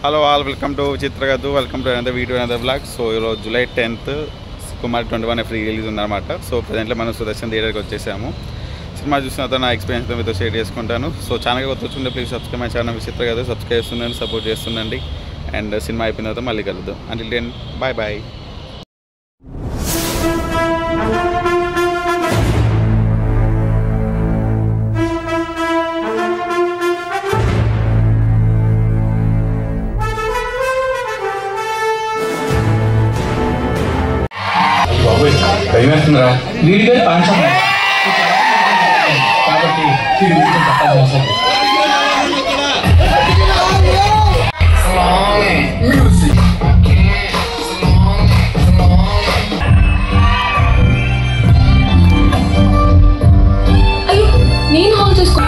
Hello all, welcome to Chitragadu, welcome to another video, another blog. So ఈరోజు July 10th Kumar 21 free release ఉందన్నమాట. So ప్రజెంట్లో మనం సుదర్శన్ థియేటర్కి వచ్చేసాము. సినిమా చూసిన తర్వాత నా ఎక్స్పీరియన్స్ మీతో షేర్ చేసుకుంటాను. సో ఛానల్కి వచ్చి please subscribe my channel Chitragadu, subscribe చేస్తుండండి, సపోర్ట్ చేస్తుండండి. అండ్ సినిమా అయిపోయిన తర్వాత మళ్ళీ కలుద్దాం. Until then bye bye. వీడిగా పాఠశాల కాబట్టి నేను హాల్ చేసుకో.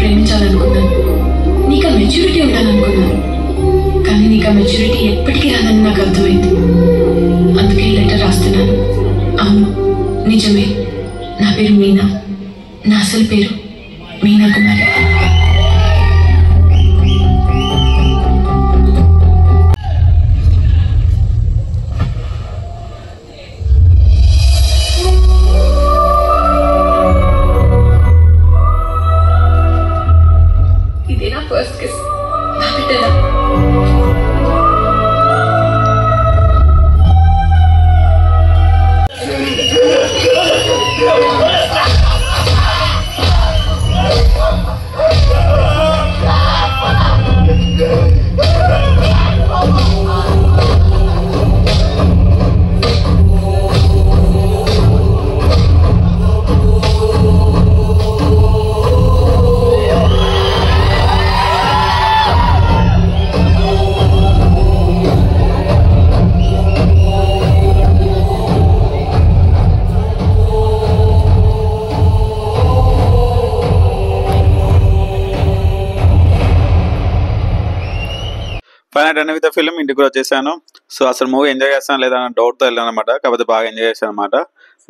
ప్రేమించాలనుకున్నాను, నీకు ఆ మెచ్యూరిటీ ఉండాలనుకున్నాను, కానీ నీకు ఆ మెచ్యూరిటీ ఎప్పటికీ రాదని నాకు అర్థమైంది. అందుకే లెటర్ రాస్తున్నాను. అవును, నిజమే, నా పేరు మీనా. నా అసలు పేరు మీనా కుమారి. ఫస్ట్ కిస్ నా బిడ్డలా. Final done with the film, ఇంటికి కూడా వచ్చేసాను. సో అసలు మూవీ ఎంజాయ్ చేస్తాను లేదా అన్న డౌట్తో వెళ్ళాను అనమాట. కాకపోతే బాగా ఎంజాయ్ చేశాను అనమాట.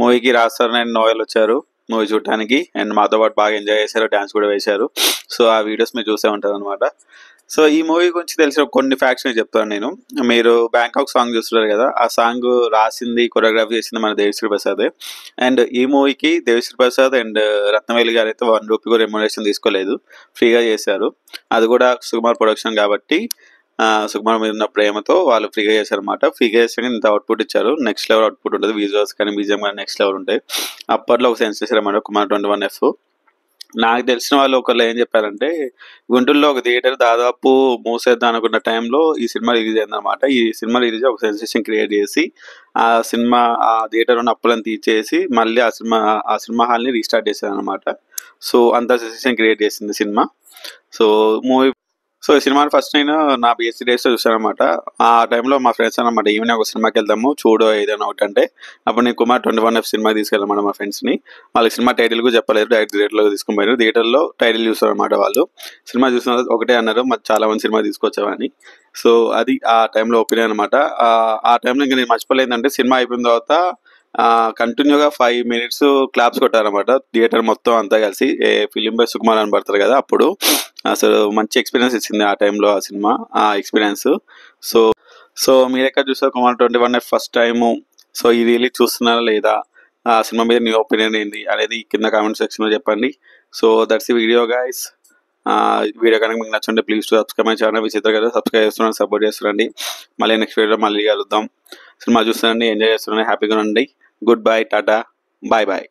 మూవీకి రాస్తారు అండ్ నోయల్ వచ్చారు మూవీ చూడటానికి, అండ్ మాతో పాటు బాగా ఎంజాయ్ చేశారు, డ్యాన్స్ కూడా వేశారు. సో ఆ వీడియోస్ మీరు చూసే ఉంటారు అనమాట. సో ఈ మూవీ గురించి తెలిసిన కొన్ని ఫ్యాక్ట్స్ చెప్తాను నేను. మీరు బ్యాంకాక్ సాంగ్ చూస్తున్నారు కదా, ఆ సాంగ్ రాసింది, కొరియోగ్రఫీ చేసింది మన దేవిశ్రీ ప్రసాద్. అండ్ ఈ మూవీకి దేవిశ్రీ ప్రసాద్ అండ్ రత్నవేలి గారు అయితే 1 రూపీ కూడా రెమ్యునరేషన్ తీసుకోలేదు, ఫ్రీగా చేశారు. అది కూడా సుకుమార్ ప్రొడక్షన్ కాబట్టి సుకుమార్ మీద ఉన్న ప్రేమతో వాళ్ళు ఫ్రీగా చేశారు అనమాట. ఫ్రీగా చేస్తే ఇంత అవుట్పుట్ ఇచ్చారు. నెక్స్ట్ లెవెల్ అవుట్పుట్ ఉంటుంది, విజువల్స్ కానీ బీజిఎం కానీ నెక్స్ట్ లెవెల్ ఉంటాయి. అప్పట్లో ఒక సెన్సేషన్ అనమాట కుమార్ 21F. నాకు తెలిసిన వాళ్ళు ఒకళ్ళు ఏం చెప్పారంటే, గుంటూరులో ఒక థియేటర్ దాదాపు మూసేద్దాం అనుకున్న టైంలో ఈ సినిమా రిలీజ్ అయిందనమాట. ఈ సినిమా రిలీజ్ ఒక సెన్సేషన్ క్రియేట్ చేసి ఆ థియేటర్ ఉన్న అప్పులను తీసేసి మళ్ళీ ఆ సినిమా హాల్ని రీస్టార్ట్ చేశారు అనమాట. సో అంత సెన్సేషన్ క్రియేట్ చేసింది సినిమా. సో ఈ సినిమాని ఫస్ట్ నేను నా BSc డేస్లో చూసాను అనమాట. ఆ టైంలో మా ఫ్రెండ్స్ అనమాట, ఈవినింగ్ ఒక సినిమాకి వెళ్దాము చూడు ఏదైనా ఒకటి అంటే, అప్పుడు నేను కుమార్ 21F సినిమా తీసుకెళ్ళామన్నమాట మా ఫ్రెండ్స్ని. వాళ్ళకి సినిమా టైటిల్ కూడా చెప్పలేదు, డైరెక్ట్ థియేటర్లో తీసుకుని పోయారు. థియేటర్లో టైటిల్ చూస్తారు అనమాట వాళ్ళు. సినిమా చూసిన ఒకటే అన్నారు, మరి చాలా మంది సినిమా తీసుకొచ్చామని. సో అది ఆ టైంలో ఒపీనియన్ అనమాట. ఆ టైంలో ఇంకా నేను మర్చిపోలేదంటే, సినిమా అయిపోయిన తర్వాత కంటిన్యూగా 5 minutes క్లాప్స్ కొట్టారనమాట థియేటర్ మొత్తం అంతా కలిసి. ఫిలిం బై సుకుమార్ అని పడతారు కదా, అప్పుడు అసలు మంచి ఎక్స్పీరియన్స్ ఇచ్చింది ఆ టైంలో ఆ సినిమా, ఆ ఎక్స్పీరియన్స్. సో మీరు ఎక్కడ చూసారు Kumar 21F first time? So ఈ రిలీజ్ చూస్తున్నారా లేదా, ఆ సినిమా మీద మీ ఒపీనియన్ ఏంటి అనేది కింద కామెంట్ సెక్షన్లో చెప్పండి. సో దట్స్ ఈ వీడియో గైస్. వీడియో కనుక మీకు నచ్చుంటే ప్లీజ్ సబ్స్క్రైబ్ మై ఛానల్. విచిత్ర గారు సబ్స్క్రైబ్ చేస్తున్నాను, సపోర్ట్ చేస్తున్నాండి. మళ్ళీ నెక్స్ట్ వీడియోలో మళ్ళీ కలుద్దాం. సినిమా చూస్తానండి, ఎంజాయ్ చేస్తున్నాను, హ్యాపీగా ఉండండి. Good bye, tata, bye bye.